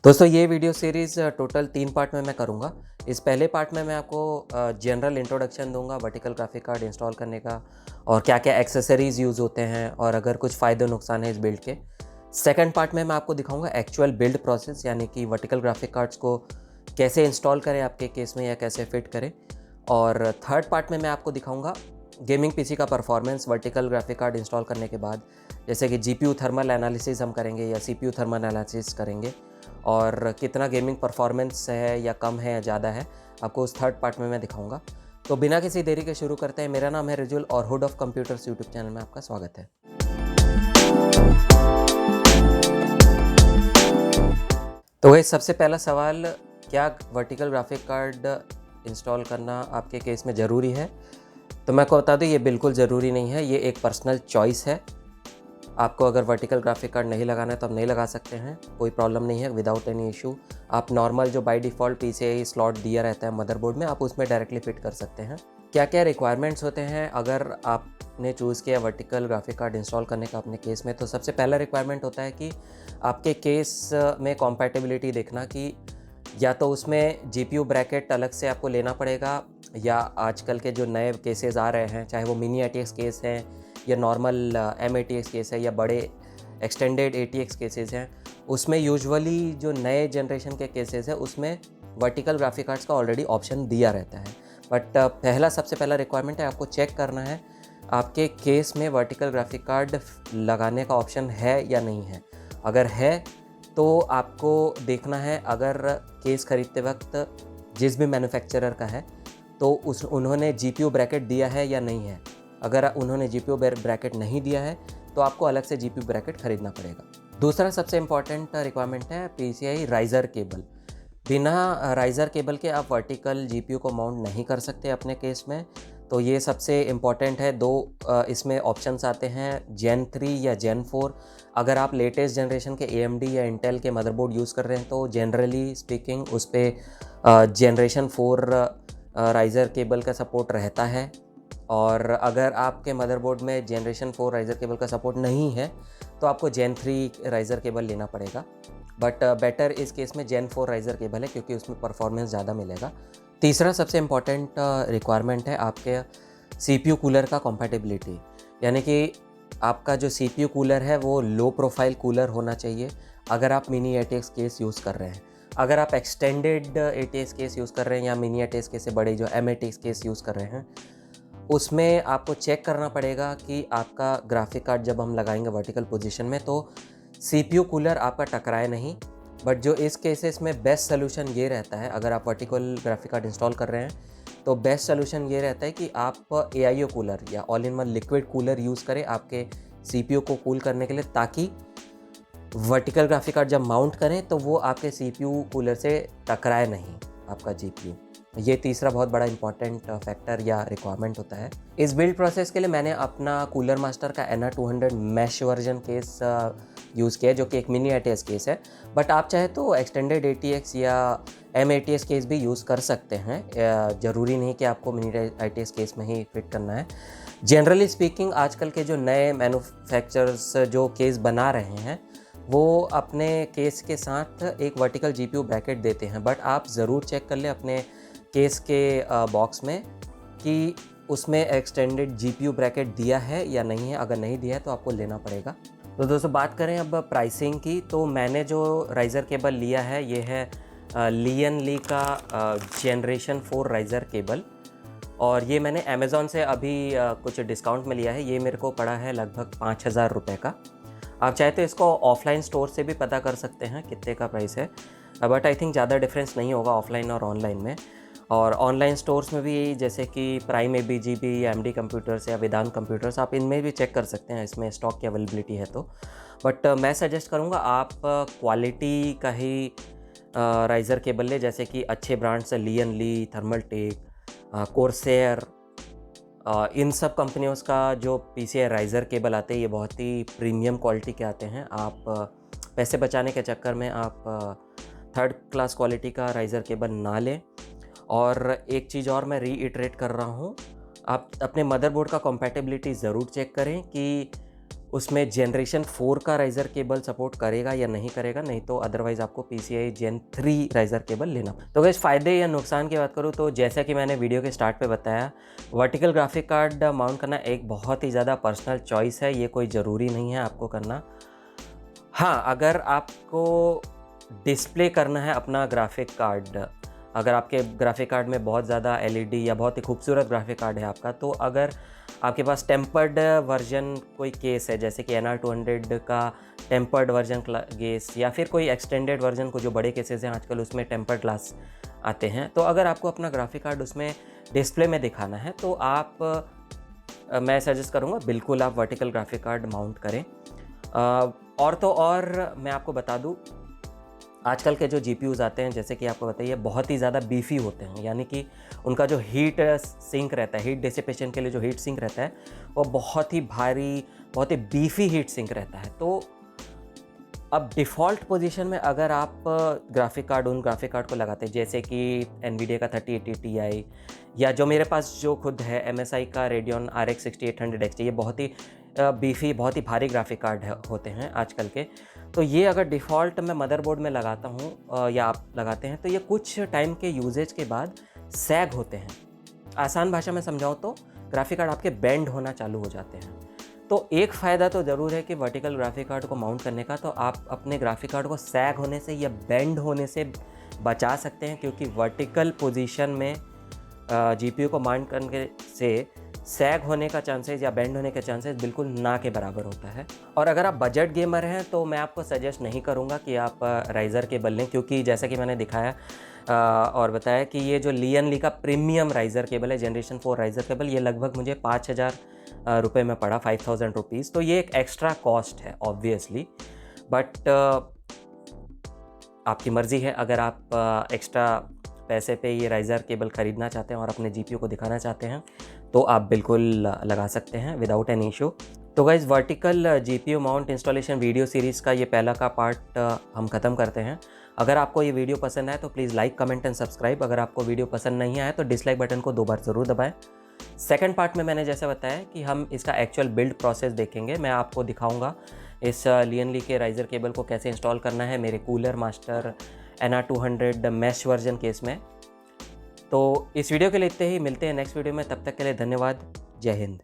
दोस्तों ये video series total 3 part में मैं करूँगा। इस पहले पार्ट में मैं आपको जनरल इंट्रोडक्शन दूँगा वर्टिकल ग्राफिक कार्ड इंस्टॉल करने का और क्या-क्या एक्सेसरीज़ यूज़ होते हैं और अगर कुछ फ़ायदे नुकसान है इस बिल्ड के। सेकंड पार्ट में मैं आपको दिखाऊँगा एक्चुअल बिल्ड प्रोसेस यानी कि वर्टिकल ग्राफिक कार्ड्स को कैसे इंस्टॉल करें आपके केस में या कैसे फिट करें। और थर्ड पार्ट में मैं आपको दिखाऊँगा गेमिंग पीसी का performance vertical graphic card install करने के बाद, जैसे कि जीपीयू थर्मल एनालिसिस हम करेंगे या सीपीयू थर्मल एनालिसिस करेंगे और कितना गेमिंग परफॉर्मेंस है या कम है या ज़्यादा है, आपको उस थर्ड पार्ट में मैं दिखाऊंगा। तो बिना किसी देरी के शुरू करते हैं। मेरा नाम है रिजुल और hood of computers YouTube channel में आपका स्वागत है। तो ये सबसे पहला सवाल, क्या वर्टिकल ग्राफिक कार्ड इंस्टॉल करना आपके केस में ज़रूरी है? तो मैं आपको बता दूं, ये बिल्कुल ज़रूरी नहीं है। ये एक पर्सनल चॉइस है। आपको अगर वर्टिकल ग्राफिक कार्ड नहीं लगाना है तो आप नहीं लगा सकते हैं, कोई प्रॉब्लम नहीं है, विदाउट एनी इशू। आप नॉर्मल जो बाय डिफ़ॉल्ट पीसीआई स्लॉट दिया रहता है मदरबोर्ड में, आप उसमें डायरेक्टली फिट कर सकते हैं। क्या क्या रिक्वायरमेंट्स होते हैं अगर आपने चूज़ किया वर्टिकल ग्राफिक कार्ड इंस्टॉल करने का अपने केस में? तो सबसे पहला रिक्वायरमेंट होता है कि आपके केस में कॉम्पैटिबिलिटी देखना कि या तो उसमें जीपीयू ब्रैकेट अलग से आपको लेना पड़ेगा, या आजकल के जो नए केसेस आ रहे हैं, चाहे वो मिनी एटीएक्स केस हैं या नॉर्मल एमएटीएक्स केस है या बड़े एक्सटेंडेड एटीएक्स केसेस हैं, उसमें यूजुअली जो नए जनरेशन के केसेस हैं उसमें वर्टिकल ग्राफिक कार्ड्स का ऑलरेडी ऑप्शन दिया रहता है। बट सबसे पहला रिक्वायरमेंट है, आपको चेक करना है आपके केस में वर्टिकल ग्राफिक कार्ड लगाने का ऑप्शन है या नहीं है। अगर है तो आपको देखना है, अगर केस खरीदते वक्त जिस भी मैन्युफैक्चरर का है तो उन्होंने जीपीयू ब्रैकेट दिया है या नहीं है। अगर उन्होंने जीपीयू ब्रैकेट नहीं दिया है तो आपको अलग से जीपीयू ब्रैकेट खरीदना पड़ेगा। दूसरा सबसे इम्पॉर्टेंट रिक्वायरमेंट है पीसीआई राइज़र केबल। बिना राइज़र केबल के आप वर्टिकल जीपीयू को माउंट नहीं कर सकते अपने केस में। तो ये सबसे इम्पॉर्टेंट है। इसमें ऑप्शंस आते हैं, जेन 3 या जेन 4। अगर आप लेटेस्ट जनरेशन के AMD या इंटेल के मदरबोर्ड यूज़ कर रहे हैं तो जनरली स्पीकिंग उस पर जनरेशन 4 राइज़र केबल का सपोर्ट रहता है। और अगर आपके मदरबोर्ड में जनरेशन 4 राइज़र केबल का सपोर्ट नहीं है तो आपको जेन 3 राइज़र केबल लेना पड़ेगा। बट बेटर इस केस में जेन 4 राइज़र केबल है क्योंकि उसमें परफॉर्मेंस ज़्यादा मिलेगा। तीसरा सबसे इम्पॉर्टेंट रिक्वायरमेंट है आपके सीपीयू कूलर का कॉम्पैटिबिलिटी, यानी कि आपका जो सीपीयू कूलर है वो लो प्रोफाइल कूलर होना चाहिए अगर आप मिनी एटीएक्स केस यूज़ कर रहे हैं। अगर आप एक्सटेंडेड एटीएक्स केस यूज़ कर रहे हैं या मिनी एटीएक्स केस से बड़े जो एमएटीएक्स केस यूज़ कर रहे हैं, उसमें आपको चेक करना पड़ेगा कि आपका ग्राफिक कार्ड जब हम लगाएंगे वर्टिकल पोजीशन में तो सीपीयू कूलर आपका टकराए नहीं। बट जो इस केसेस में बेस्ट सोल्यूशन ये रहता है, अगर आप वर्टिकल ग्राफिक कार्ड इंस्टॉल कर रहे हैं तो बेस्ट सोल्यूशन ये रहता है कि आप एआईओ कूलर या all in one liquid cooler use करें आपके सीपीयू को कूल करने के लिए, ताकि वर्टिकल ग्राफिक कार्ड जब माउंट करें तो वो आपके सीपीयू कूलर से टकराए नहीं आपका जीपीयू। ये तीसरा बहुत बड़ा इंपॉर्टेंट फैक्टर या रिक्वायरमेंट होता है। इस बिल्ड प्रोसेस के लिए मैंने अपना कूलर मास्टर का NR200 mesh version case use किया है, जो कि एक मिनी एटीएक्स केस है। बट आप चाहे तो एक्सटेंडेड एटीएक्स या एमएटीएक्स केस भी यूज़ कर सकते हैं। ज़रूरी नहीं कि आपको मिनी एटीएक्स केस में ही फिट करना है। जनरली स्पीकिंग आजकल के जो नए मैन्युफैक्चरर्स जो केस बना रहे हैं वो अपने केस के साथ एक वर्टिकल जीपीयू ब्रैकेट देते हैं। बट आप ज़रूर चेक कर लें अपने केस के बॉक्स में कि उसमें एक्सटेंडेड जीपीयू ब्रैकेट दिया है या नहीं है। अगर नहीं दिया है तो आपको लेना पड़ेगा। तो दोस्तों बात करें अब प्राइसिंग की, तो मैंने जो राइज़र केबल लिया है ये है लियन ली का जनरेशन 4 राइज़र केबल, और ये मैंने अमेज़ॉन से अभी कुछ डिस्काउंट में लिया है। ये मेरे को पड़ा है लगभग 5,000 रुपये का। आप चाहे तो इसको ऑफलाइन स्टोर से भी पता कर सकते हैं कितने का प्राइस है, बट आई थिंक ज़्यादा डिफरेंस नहीं होगा ऑफलाइन और ऑनलाइन में। और ऑनलाइन स्टोर्स में भी जैसे कि प्राइम ABGB या MD कंप्यूटर्स या वेदांत कंप्यूटर्स, आप इनमें भी चेक कर सकते हैं इसमें स्टॉक की अवेलेबिलिटी है तो। बट मैं सजेस्ट करूँगा आप क्वालिटी का ही राइज़र केबल ले, जैसे कि अच्छे ब्रांड्स है लियन ली, थर्मलटेक, कोर्सेयर, इन सब कंपनियों का जो पीसीआई राइज़र केबल आते हैं ये बहुत ही प्रीमियम क्वालिटी के आते हैं। आप पैसे बचाने के चक्कर में आप थर्ड क्लास क्वालिटी का राइज़र केबल ना लें। और एक चीज़ और मैं रीइटरेट कर रहा हूँ, आप अपने मदरबोर्ड का कॉम्पैटिबिलिटी ज़रूर चेक करें कि उसमें जनरेशन 4 का राइज़र केबल सपोर्ट करेगा या नहीं करेगा, नहीं तो अदरवाइज़ आपको PCI Gen 3 राइज़र केबल लेना। तो गाइस फ़ायदे या नुकसान की बात करूँ तो जैसा कि मैंने वीडियो के स्टार्ट पे बताया, वर्टिकल ग्राफिक कार्ड माउंट करना एक बहुत ही ज़्यादा पर्सनल चॉइस है, ये कोई ज़रूरी नहीं है आपको करना। हाँ, अगर आपको डिस्प्ले करना है अपना ग्राफिक कार्ड, अगर आपके ग्राफिक कार्ड में बहुत ज़्यादा LED या बहुत ही खूबसूरत ग्राफिक कार्ड है आपका, तो अगर आपके पास टेम्पर्ड वर्जन कोई केस है, जैसे कि NR200 का टेम्पर्ड वर्जन केस, या फिर कोई एक्सटेंडेड वर्जन को जो बड़े केसेस हैं आजकल उसमें टेम्पर्ड ग्लास आते हैं, तो अगर आपको अपना ग्राफिक कार्ड उसमें डिस्प्ले में दिखाना है तो आप मैं सजेस्ट करूँगा बिल्कुल आप वर्टिकल ग्राफिक कार्ड माउंट करें। और तो और मैं आपको बता दूँ, आजकल के जो GPUs आते हैं, जैसे कि आपको बताइए, बहुत ही ज़्यादा बीफी होते हैं, यानी कि उनका जो हीट सिंक रहता है, हीट डिसिपेशन के लिए जो हीट सिंक रहता है, वो बहुत ही भारी, बहुत ही बीफी हीट सिंक रहता है। तो अब डिफ़ॉल्ट पोजीशन में अगर आप ग्राफिक कार्ड उन ग्राफिक कार्ड को लगाते हैं, जैसे कि NVIDIA का 3080 Ti, या जो मेरे पास जो खुद है MSI का Radeon RX 6800 XT, ये बहुत ही बीफी, बहुत ही भारी ग्राफिक कार्ड होते हैं आजकल के। तो ये अगर डिफ़ॉल्ट मैं मदरबोर्ड में लगाता हूँ या आप लगाते हैं, तो ये कुछ टाइम के यूजेज के बाद सैग होते हैं। आसान भाषा में समझाऊँ तो ग्राफिक कार्ड आपके बेंड होना चालू हो जाते हैं। तो एक फ़ायदा तो ज़रूर है कि वर्टिकल ग्राफिक कार्ड को माउंट करने का, तो आप अपने ग्राफिक कार्ड को सैग होने से या बेंड होने से बचा सकते हैं, क्योंकि वर्टिकल पोजीशन में GPU को माउंट करने से सैग होने का चांसेस या बेंड होने के चांसेस बिल्कुल ना के बराबर होता है। और अगर आप बजट गेमर हैं तो मैं आपको सजेस्ट नहीं करूँगा कि आप राइज़र केबल लें, क्योंकि जैसा कि मैंने दिखाया और बताया कि ये जो लियन ली का प्रीमियम राइज़र केबल है, जनरेशन 4 राइज़र केबल, ये लगभग मुझे 5000 रुपये में पड़ा, 5000 रुपीज़। तो ये एक एक्स्ट्रा कॉस्ट है ऑब्वियसली, बट आपकी मर्ज़ी है। अगर आप एक्स्ट्रा पैसे पे ये राइज़र केबल ख़रीदना चाहते हैं और अपने GPU को दिखाना चाहते हैं, तो आप बिल्कुल लगा सकते हैं विदाउट एनी इशू। तो guys, vertical GPU mount installation video series का ये पहला का पार्ट हम ख़त्म करते हैं। अगर आपको ये वीडियो पसंद आए तो please like, comment and subscribe. अगर आपको वीडियो पसंद नहीं आया तो डिसलाइक बटन को 2 बार ज़रूर दबाएँ। सेकंड पार्ट में मैंने जैसे बताया कि हम इसका एक्चुअल बिल्ड प्रोसेस देखेंगे। मैं आपको दिखाऊंगा इस लियन ली के राइज़र केबल को कैसे इंस्टॉल करना है मेरे cooler master NR200 mesh version case में। तो इस वीडियो के लिए इतने ही, मिलते हैं नेक्स्ट वीडियो में। तब तक के लिए धन्यवाद। जय हिंद।